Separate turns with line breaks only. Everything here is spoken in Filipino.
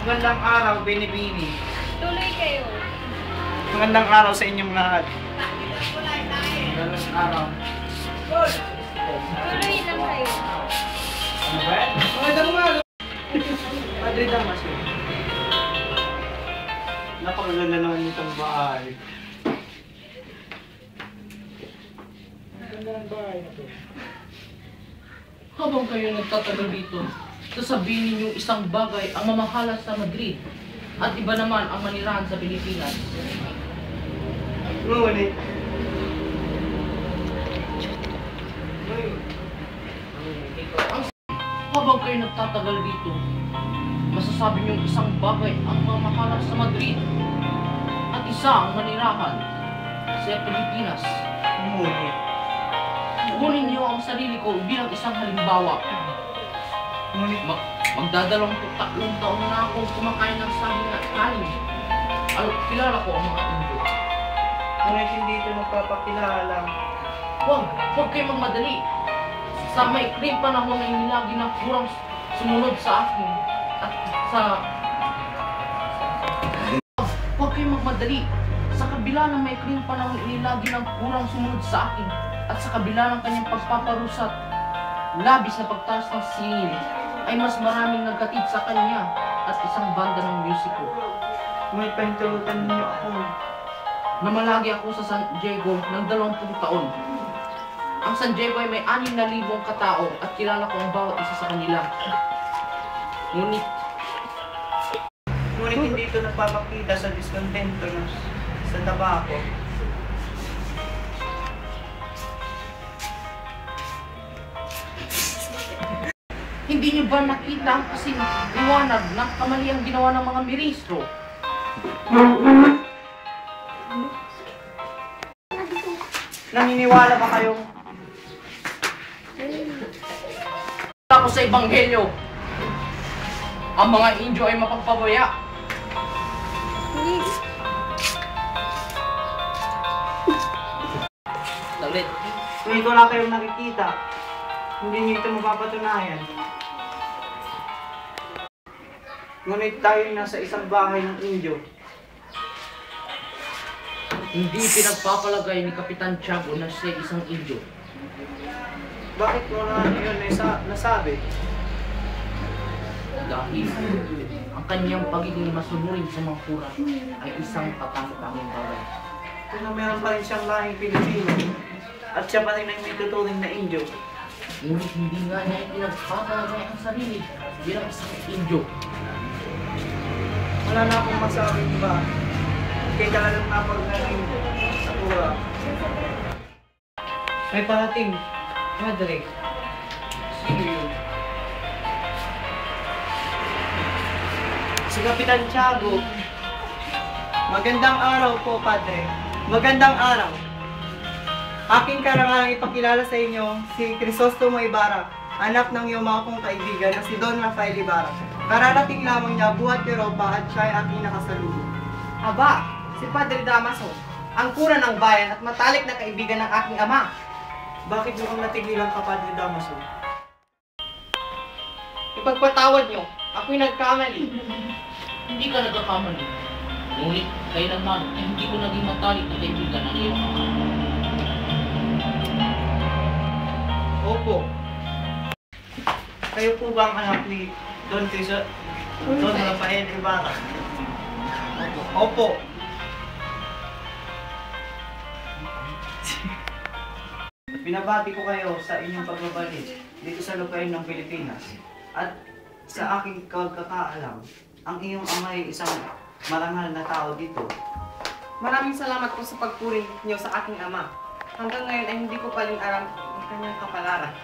Magandang araw, Binibini.
Tuloy kayo.
Magandang araw sa inyong lahat. Magandang araw.
Tuloy lang kayo.
Ano ba? Magandang araw. Padre Damaso. Napakaganda naman itong bahay. Magandang bahay na to.
Habang kayo nagtatagal dito, sasabihin ninyong isang bagay ang mamahala sa Madrid at iba naman ang manirahan sa Pilipinas.
Ngunit,
Habang kayo nagtatagal dito, masasabi niyong isang bagay ang mamahala sa Madrid at isa ang manirahan sa Pilipinas. Kunin niyo ang sarili ko bilang isang halimbawa. Magdadalawang tatlong taon na akong kumakain ng saging at kanin. Kilala ko ang mga Indo.
ngunit hindi ito nagpapakilala.
Huwag kayo magmadali. Sa maikling panahon na inilagi ng kurang sumunod sa akin at Huwag kayo magmadali. Sa kabila ng maikling panahon inilagi ng kurang sumunod sa akin at sa kabila ng kanyang pagpaparusat, labis na pagtaas ng singil, ay mas maraming nagkatid sa kanya at isang banda ng musiko.
Ngunit pahintulutan niyo ako.
Namalagi ako sa San Diego ng 20 taon. Ang San Diego ay may 6,000 katao at kilala ko ang bawat isa sa kanila. Ngunit
Hindi ito nagpapakita sa diskontento sa tabako.
hindi niyo ba nakita ang kasiliwanag ng kamaliang ginawa ng mga ministro?
Naniniwala ba kayo?
Ako sa Ebanghelyo, ang mga Indio ay mapagpabaya. Saglit.
Kung ito wala kayong nakikita, hindi niyo ito mapapatunayan. Ngunit tayo nasa isang bahay ng Indio.
Hindi pinagpapalagay ni Kapitan Tiago na siya isang Indio.
Bakit mo na yun nasabi?
Dahil ang kanyang pagiging masunurin sa mga kura ay isang katangtanging bagay.
Kung meron pa rin siyang lahing Pilipino, at siya pa rin ang may tuturing na Indio.
Ngunit hindi nga niya pinagpapalagay ang sarili bilang isang Indio.
Wala na akong masabi ba? Kaya talagang napagaling sa kura. May parating, Padre.
Sino yun?
Si Kapitan Tiago. Magandang araw po, Padre. Magandang araw. Aking karangalang ipakilala sa inyo si Crisostomo Ibarra, anak ng iyong kong kaibigan na si Don Rafael Ibarra. Kararating lamang niya buhat Europa at siya ay aking nakasalubong.
Aba, si Padre Damaso, ang kura ng bayan at matalik na kaibigan ng aking ama.
Bakit mo kang natigilan ka, Padre Damaso?
Ipagpatawad niyo, ako'y nagkamali.
Hindi ka nagkakamali. Ngunit kailanman ay hindi ko naging matalik na kaibigan ng iyong ama.
Opo. Kayo po ba ang anak ni Don Rafael Ibarra? Opo. Binabati ko kayo sa inyong pagbabalik dito sa lupain ng Pilipinas. At sa aking kagkakaalam, ang iyong ama ay isang marangal na tao dito.
Maraming salamat po sa pagpuri niyo sa aking ama. Hanggang ngayon ay hindi ko pa rin alam ang kanyang kapalaran.